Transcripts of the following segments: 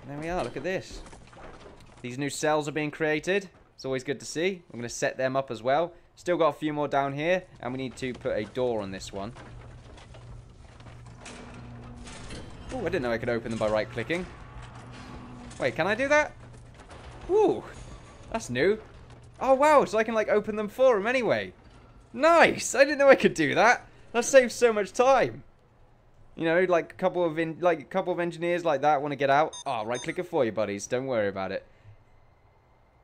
There we are. Look at this. These new cells are being created. It's always good to see. I'm going to set them up as well. Still got a few more down here. And we need to put a door on this one. Oh, I didn't know I could open them by right-clicking. Wait, can I do that? Ooh, that's new. Oh, wow, so I can, like, open them for them anyway. Nice! I didn't know I could do that. That saves so much time. You know, like a couple of engineers like that want to get out. Oh, right-click it for you, buddies. Don't worry about it.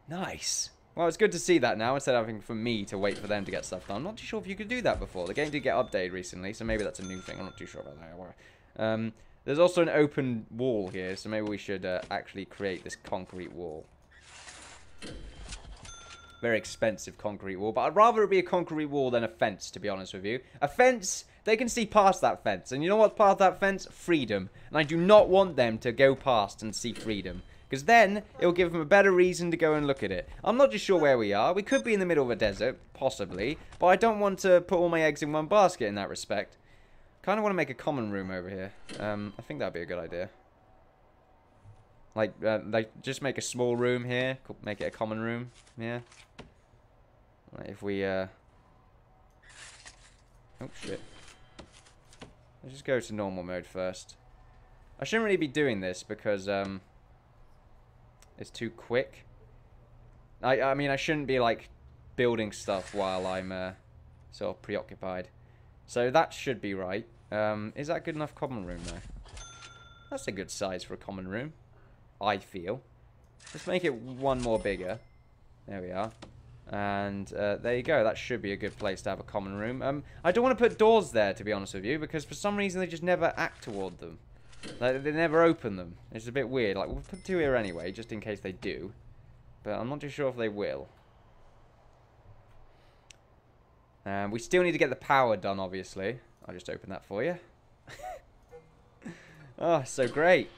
Nice. Well, it's good to see that now, instead of having for me to wait for them to get stuff done. I'm not too sure if you could do that before. The game did get updated recently, so maybe that's a new thing. I'm not too sure about that. There's also an open wall here, so maybe we should actually create this concrete wall. Very expensive concrete wall, but I'd rather it be a concrete wall than a fence, to be honest with you. A fence, they can see past that fence, and you know what's past that fence? Freedom. And I do not want them to go past and see freedom, because then it will give them a better reason to go and look at it. I'm not just sure where we are. We could be in the middle of a desert, possibly, but I don't want to put all my eggs in one basket in that respect. Kind of want to make a common room over here. I think that'd be a good idea. Like, just make a small room here. Make it a common room. Yeah. Right, if we, oh, shit. Let's just go to normal mode first. I shouldn't really be doing this because, it's too quick. I mean, I shouldn't be, like, building stuff while I'm, sort of preoccupied. So that should be right. Is that good enough common room, though? That's a good size for a common room, I feel. Let's make it one more bigger. There we are. And there you go. That should be a good place to have a common room. I don't want to put doors there, to be honest with you, because for some reason they just never act toward them. Like, they never open them. It's a bit weird. Like, we'll put two here anyway, just in case they do. But I'm not too sure if they will. We still need to get the power done, obviously. I'll just open that for you. Oh, so great.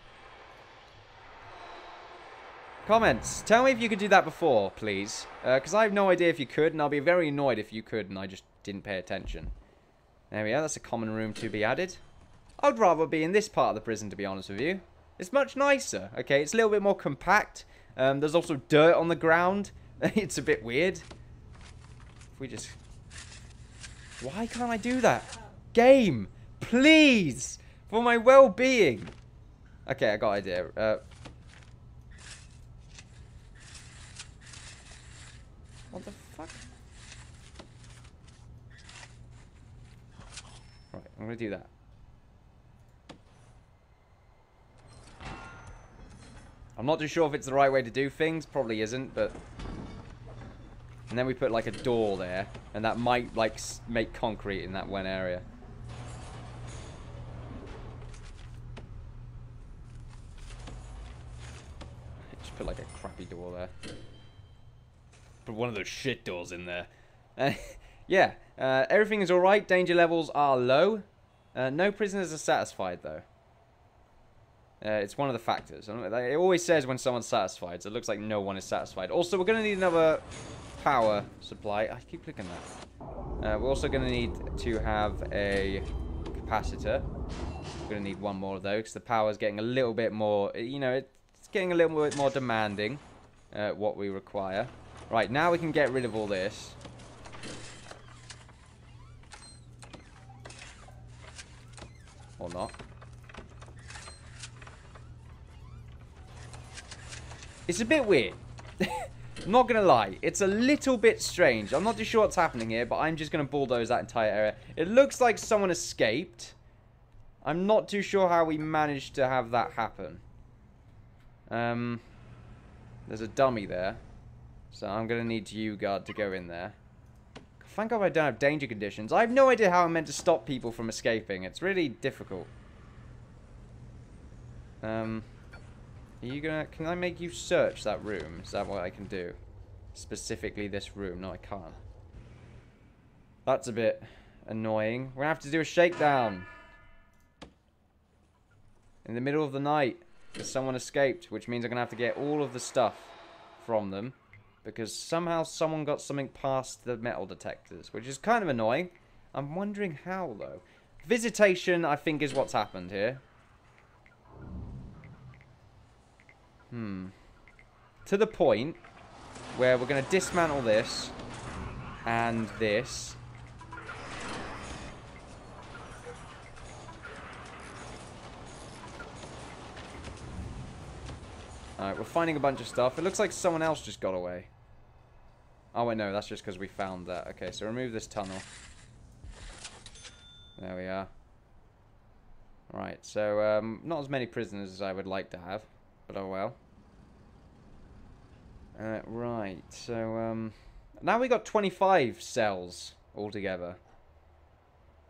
Comments. Tell me if you could do that before, please. Because I have no idea if you could, and I'll be very annoyed if you could, and I just didn't pay attention. There we are. That's a common room to be added. I'd rather be in this part of the prison, to be honest with you. It's much nicer. Okay, it's a little bit more compact. There's also dirt on the ground. It's a bit weird. If we just... Why can't I do that? Game, please, for my well-being. Okay, I got an idea. What the fuck? Right, I'm gonna do that. I'm not too sure if it's the right way to do things. Probably isn't, but... And then we put, like, a door there. And that might, like, make concrete in that one area. Just put, like, a crappy door there. Put one of those shit doors in there. Yeah. Everything is alright. Danger levels are low. No prisoners are satisfied, though. It's one of the factors. It always says when someone's satisfied, so it looks like no one is satisfied. Also, we're going to need another... power supply. I keep clicking that. We're also going to need to have a capacitor. We're going to need one more of those because the power is getting a little bit more, you know, it's getting a little bit more demanding, what we require. Right, now we can get rid of all this. Or not. It's a bit weird. I'm not going to lie. It's a little bit strange. I'm not too sure what's happening here, but I'm just going to bulldoze that entire area. It looks like someone escaped. I'm not too sure how we managed to have that happen. There's a dummy there. So I'm going to need you, guard, to go in there. Thank God I don't have danger conditions. I have no idea how I'm meant to stop people from escaping. It's really difficult. Are you gonna... Can I make you search that room? Is that what I can do? Specifically this room. No, I can't. That's a bit annoying. We're gonna have to do a shakedown. In the middle of the night. Because someone escaped. Which means I'm gonna have to get all of the stuff from them. Because somehow someone got something past the metal detectors. Which is kind of annoying. I'm wondering how, though. Visitation, I think, is what's happened here. To the point where we're going to dismantle this and this. Alright, we're finding a bunch of stuff. It looks like someone else just got away. Oh, wait, no, that's just because we found that. Okay, so remove this tunnel. There we are. Right, so, not as many prisoners as I would like to have, but oh well. Right, so, now we got 25 cells altogether.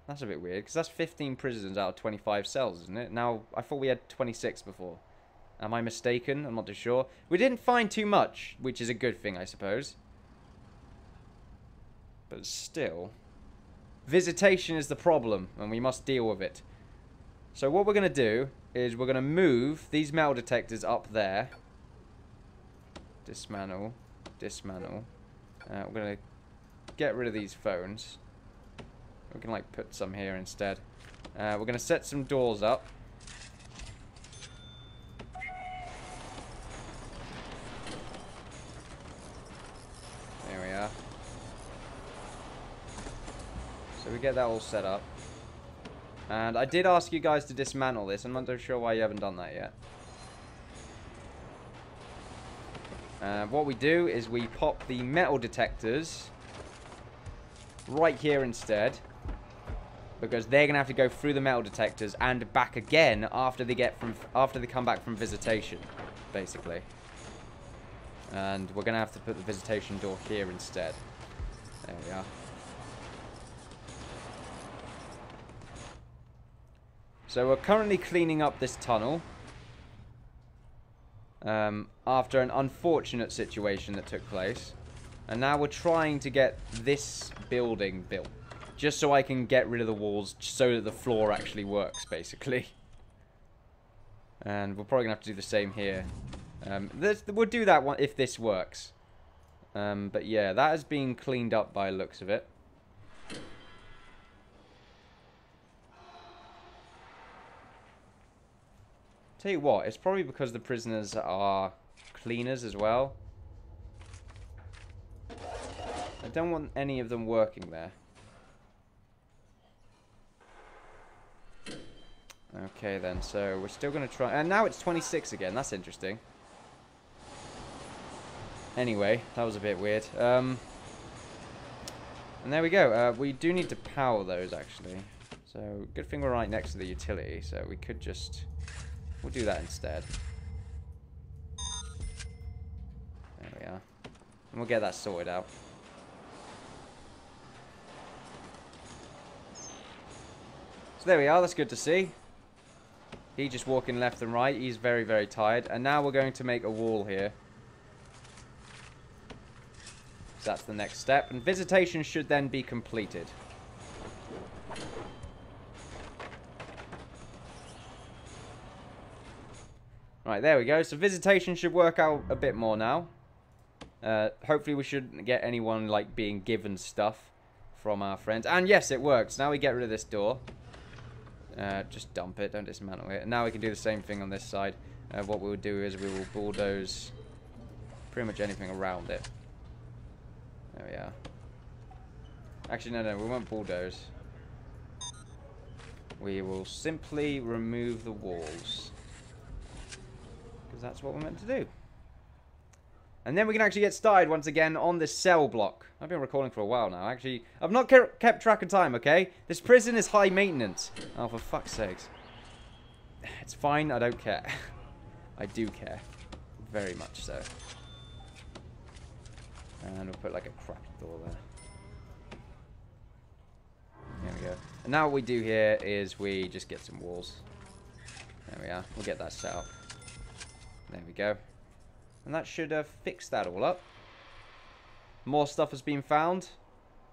That's a bit weird, because that's 15 prisoners out of 25 cells, isn't it? Now, I thought we had 26 before. Am I mistaken? I'm not too sure. We didn't find too much, which is a good thing, I suppose. But still, visitation is the problem, and we must deal with it. So what we're going to do is we're going to move these metal detectors up there. Dismantle. Dismantle. We're going to get rid of these phones. We can, like, put some here instead. We're going to set some doors up. There we are. So we get that all set up. And I did ask you guys to dismantle this. I'm not too sure why you haven't done that yet. What we do is we pop the metal detectors right here instead. Because they're going to have to go through the metal detectors and back again after they come back from visitation, basically. And we're going to have to put the visitation door here instead. There we are. So we're currently cleaning up this tunnel. After an unfortunate situation that took place. And now we're trying to get this building built. Just so I can get rid of the walls, so that the floor actually works, basically. And we're probably going to have to do the same here. We'll do that one if this works. But yeah, that has been cleaned up by the looks of it. Tell you what, it's probably because the prisoners are cleaners as well. I don't want any of them working there. Okay then, so we're still going to try... And now it's 26 again, that's interesting. Anyway, that was a bit weird. And there we go. We do need to power those, actually. So, good thing we're right next to the utility, so we could just... We'll do that instead. There we are. And we'll get that sorted out. So there we are, that's good to see. He just walking left and right. He's very, very tired. And now we're going to make a wall here. So that's the next step. And visitation should then be completed. Right, there we go. So visitation should work out a bit more now. Hopefully we shouldn't get anyone, like, being given stuff from our friends. And yes, it works. Now we get rid of this door. Just dump it, don't dismantle it. And now we can do the same thing on this side. What we'll do is we will bulldoze pretty much anything around it. There we are. Actually, no, we won't bulldoze. We will simply remove the walls. Because that's what we're meant to do. And then we can actually get started once again on this cell block. I've been recording for a while now. Actually, I've not kept track of time, okay? This prison is high maintenance. Oh, for fuck's sakes. It's fine, I don't care. I do care. Very much so. And we'll put like a cracked door there. There we go. And now what we do here is we just get some walls. There we are. We'll get that set up. There we go. And that should fix that all up. More stuff has been found.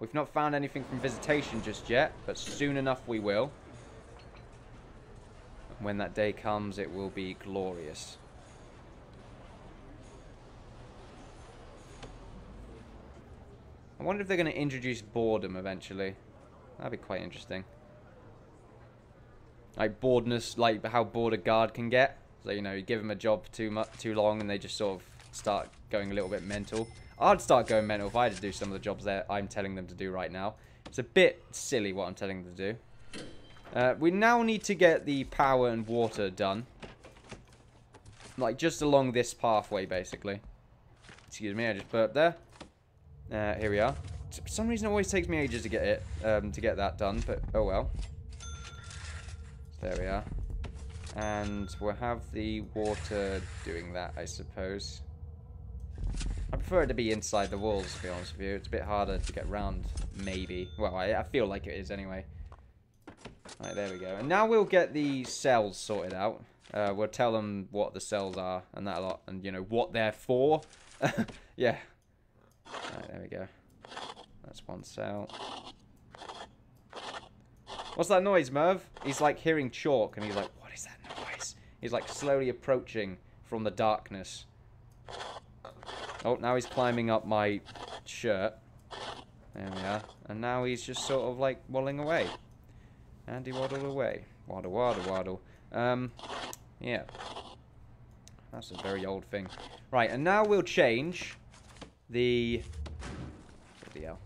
We've not found anything from visitation just yet, but soon enough we will. When that day comes, it will be glorious. I wonder if they're going to introduce boredom eventually. That'd be quite interesting. Like boredness, like how bored a guard can get. So, you know, you give them a job too long and they just sort of start going a little bit mental. I'd start going mental if I had to do some of the jobs that I'm telling them to do right now. It's a bit silly what I'm telling them to do. We now need to get the power and water done. Like, just along this pathway, basically. Excuse me, I just burped there. Here we are. For some reason, it always takes me ages to get that done, but oh well. There we are. And we'll have the water doing that, I suppose. I prefer it to be inside the walls, to be honest with you. It's a bit harder to get around, maybe. Well, I feel like it is anyway. Alright, there we go. And now we'll get the cells sorted out. We'll tell them what the cells are and that a lot. And, you know, what they're for. Yeah. Alright, there we go. That's one cell. What's that noise, Merv? He's like hearing chalk and he's like, what is that noise? He's like slowly approaching from the darkness. Oh, now he's climbing up my shirt. There we are. And now he's just sort of like waddling away. And he waddled away. Waddle, waddle, waddle. Yeah. That's a very old thing. Right, and now we'll change the... What the hell?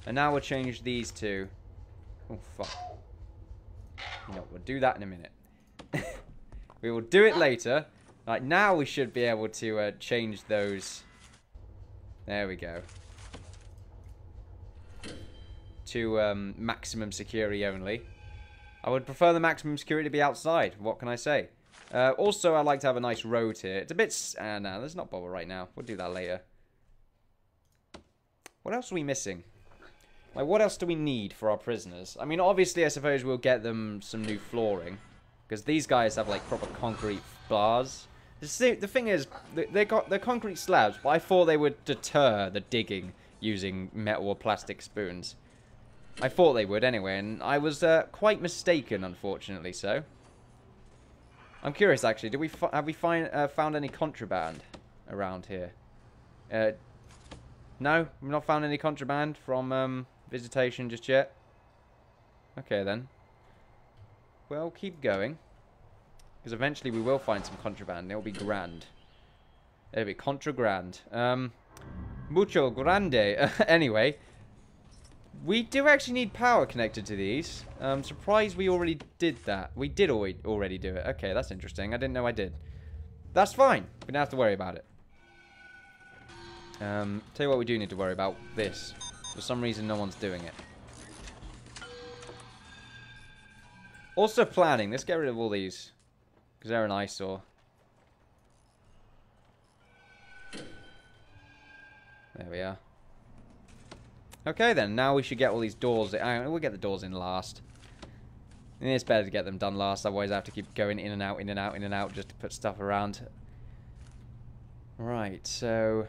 And now we'll change these two. Oh, fuck. You know, we'll do that in a minute. We will do it later. Right, now we should be able to change those. There we go. To maximum security only. I would prefer the maximum security to be outside. What can I say? Also, I'd like to have a nice road here. It's a bit... no, let's not bother right now. We'll do that later. What else are we missing? Like, what else do we need for our prisoners? I mean, obviously, I suppose we'll get them some new flooring. Because these guys have, like, proper concrete bars. The thing is, they're concrete slabs, but I thought they would deter the digging using metal or plastic spoons. I thought they would anyway, and I was quite mistaken, unfortunately, so. I'm curious, actually, have we found any contraband around here? No, we've not found any contraband from visitation just yet. Okay, then. Well, keep going. Because eventually we will find some contraband. It'll be grand. It'll be contra grand. Mucho grande. Anyway. We do actually need power connected to these. I'm surprised we already did that. We did already do it. Okay, that's interesting. I didn't know I did. That's fine. We don't have to worry about it. Tell you what we do need to worry about. This. For some reason, no one's doing it. Also planning. Let's get rid of all these. Because they're an eyesore. There we are. Okay then, now we should get all these doors. We'll get the doors in last. And it's better to get them done last, otherwise I have to keep going in and out, in and out, in and out, just to put stuff around. Right, so...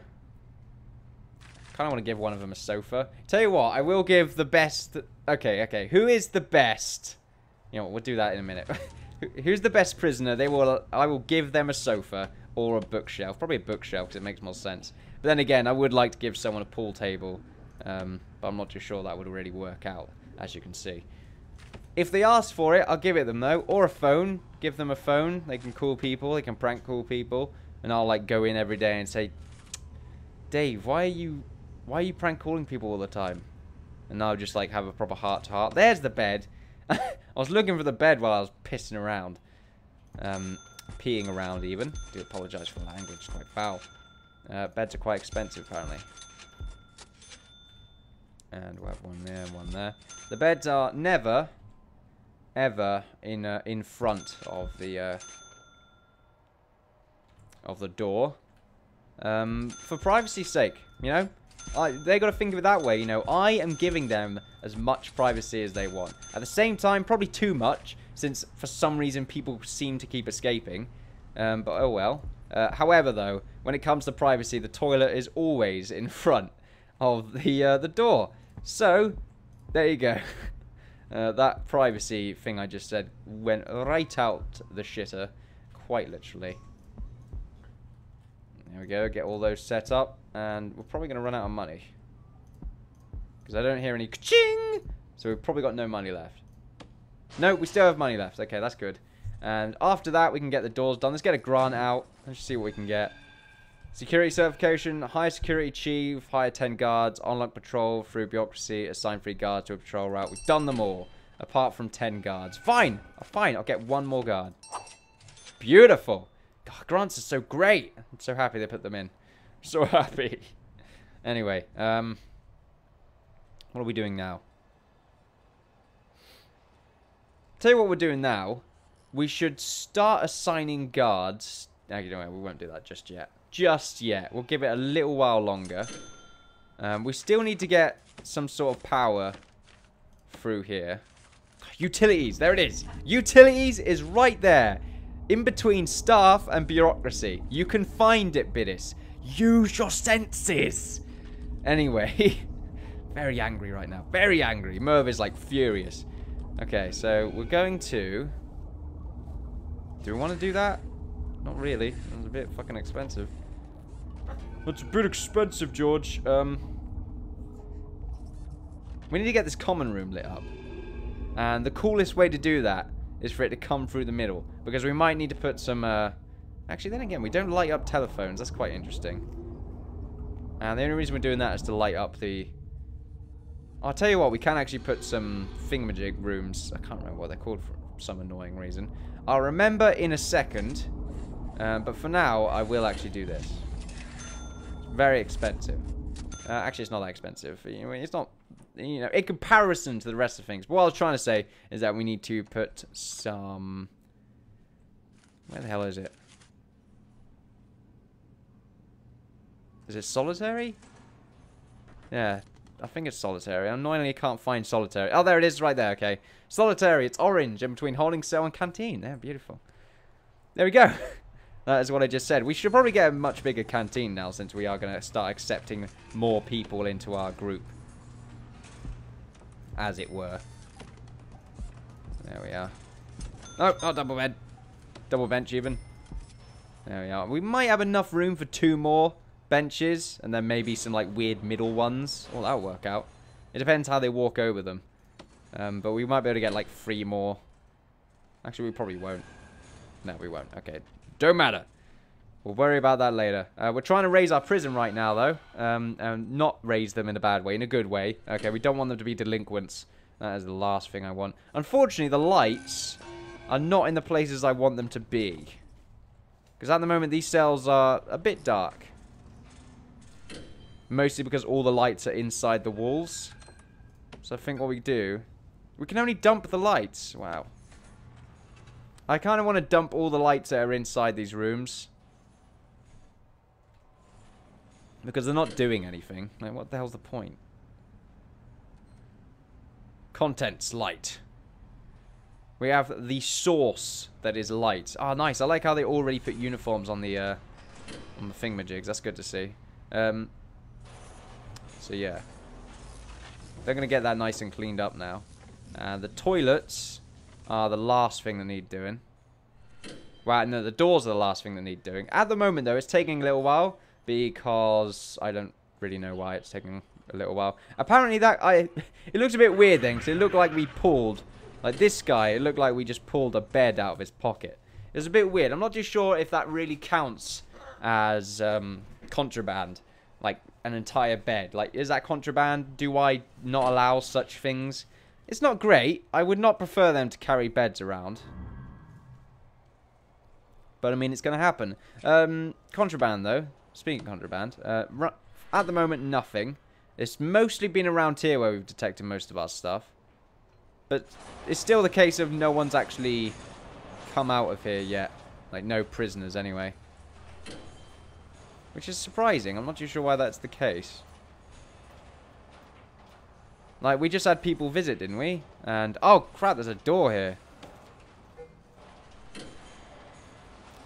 kind of want to give one of them a sofa. Tell you what, I will give the best... Okay. Who is the best? You know what, we'll do that in a minute. Who's the best prisoner? I will give them a sofa or a bookshelf. Probably a bookshelf, because it makes more sense. But then again, I would like to give someone a pool table. But I'm not too sure that would really work out, as you can see. If they ask for it, I'll give it them, though. Or a phone. Give them a phone. They can call people. They can prank call people. And I'll, like, go in every day and say, Dave, why are you prank calling people all the time? And I'll just, like, have a proper heart-to-heart. There's the bed. I was looking for the bed while I was pissing around. Peeing around, even. I do apologise for the language. It's quite foul. Beds are quite expensive, apparently. And we'll have one there and one there. The beds are never, ever in front of the door. For privacy's sake, you know? They got to think of it that way, you know. I am giving them as much privacy as they want. At the same time, probably too much, since for some reason people seem to keep escaping. But oh well. However, though, when it comes to privacy, the toilet is always in front of the door. So, there you go. That privacy thing I just said went right out the shitter. Quite literally. There we go. Get all those set up. And we're probably going to run out of money. Because I don't hear any ka-ching! So we've probably got no money left. No, we still have money left. Okay, that's good. And after that, we can get the doors done. Let's get a grant out. Let's see what we can get. Security certification, higher security chief, hire 10 guards, unlock patrol through bureaucracy, assign 3 guards to a patrol route. We've done them all, apart from 10 guards. Fine, fine, I'll get 1 more guard. Beautiful. God, grants are so great. I'm so happy they put them in. So happy. Anyway, what are we doing now? Tell you what we're doing now. We should start assigning guards. Actually, no, we won't do that just yet. Just yet. We'll give it a little while longer. We still need to get some sort of power through here. Utilities. There it is. Utilities is right there. In between staff and bureaucracy. You can find it, Bidis. Use your senses. Anyway. Very angry right now. Very angry. Merv is like furious. Okay, so we're going to... Do we want to do that? Not really. It's a bit fucking expensive. It's a bit expensive, George. We need to get this common room lit up. And the coolest way to do that is for it to come through the middle. Because we might need to put some... Actually, then again, we don't light up telephones. That's quite interesting. And the only reason we're doing that is to light up the... I'll tell you what, we can actually put some thingamajig rooms. I can't remember what they're called for some annoying reason. I'll remember in a second. But for now, I will actually do this. It's very expensive. Actually, it's not that expensive. You know, it's not, you know, in comparison to the rest of things. But what I was trying to say is that we need to put some... Where the hell is it? Is it solitary? Yeah, I think it's solitary. Annoyingly, I can't find solitary. Oh, there it is right there, okay. Solitary, it's orange in between holding cell and canteen. Yeah, beautiful. There we go. That is what I just said. We should probably get a much bigger canteen now since we are going to start accepting more people into our group. As it were. There we are. Oh, not double bed. Double bench even. There we are. We might have enough room for 2 more benches. And then maybe some like weird middle ones. Well, that'll work out. It depends how they walk over them. But we might be able to get like 3 more. Actually, we probably won't. No, we won't. Okay. Don't matter. We'll worry about that later. We're trying to raise our prison right now, though. And not raise them in a bad way, in a good way. Okay, we don't want them to be delinquents. That is the last thing I want. Unfortunately, the lights are not in the places I want them to be. Because at the moment, these cells are a bit dark. Mostly because all the lights are inside the walls. So I think what we do... We can only dump the lights. Wow. I kind of want to dump all the lights that are inside these rooms. Because they're not doing anything. Like, what the hell's the point? Contents, light. We have the source that is light. Oh, nice. I like how they already put uniforms on the thingamajigs. That's good to see. So, yeah. They're going to get that nice and cleaned up now. The toilets are the last thing that need doing. Well, no, the doors are the last thing that need doing. At the moment, though, it's taking a little while because I don't really know why it's taking a little while. Apparently, it looks a bit weird then, because it looked like we pulled, like this guy, it looked like we just pulled a bed out of his pocket. It's a bit weird. I'm not too sure if that really counts as contraband, like an entire bed. Like, is that contraband? Do I not allow such things? It's not great. I would not prefer them to carry beds around. But, I mean, it's going to happen. Contraband, though. Speaking of contraband. At the moment, nothing. It's mostly been around here where we've detected most of our stuff. But it's still the case of no one's actually come out of here yet. Like, no prisoners, anyway. Which is surprising. I'm not too sure why that's the case. Like, we just had people visit, didn't we? And, oh, crap, there's a door here.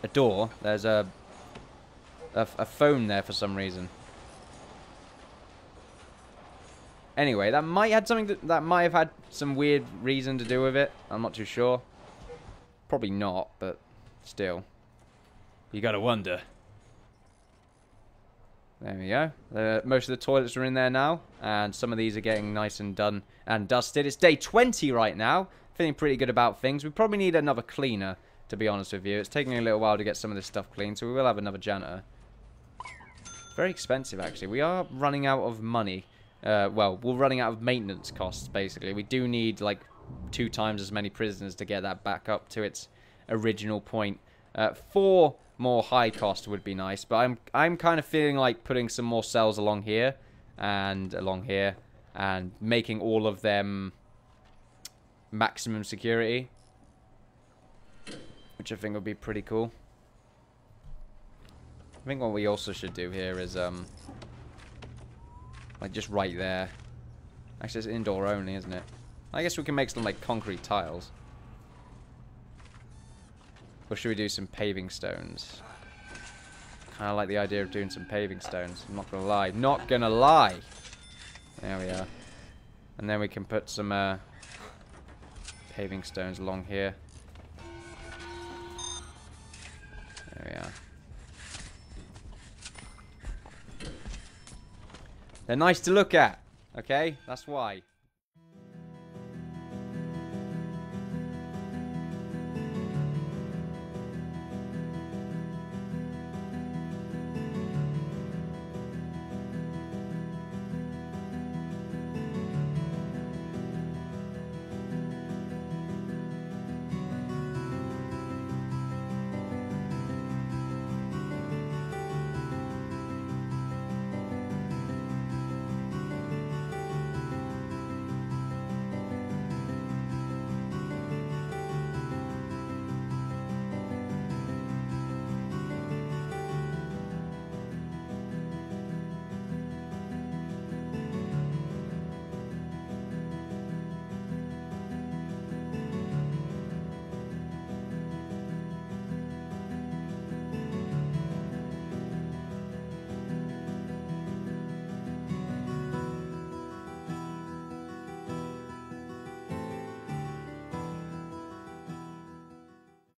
A door? There's a phone there for some reason. Anyway, that might have something that might have had some weird reason to do with it. I'm not too sure. Probably not, but still. You gotta wonder. There we go. Most of the toilets are in there now, and some of these are getting nice and done and dusted. It's day 20 right now. Feeling pretty good about things. We probably need another cleaner to be honest with you. It's taking a little while to get some of this stuff clean, so we will have another janitor. Very expensive, actually. We are running out of money. Well, we're running out of maintenance costs, basically. We do need, like, 2 times as many prisoners to get that back up to its original point. 4 more high cost would be nice, but I'm kind of feeling like putting some more cells along here and making all of them maximum security, which I think would be pretty cool. I think what we also should do here is like just right there. Actually, it's indoor only, isn't it? I guess we can make some like concrete tiles. Or should we do some paving stones? Kind of like the idea of doing some paving stones. I'm not gonna lie. Not gonna lie. There we are. And then we can put some paving stones along here. There we are. They're nice to look at. Okay? That's why.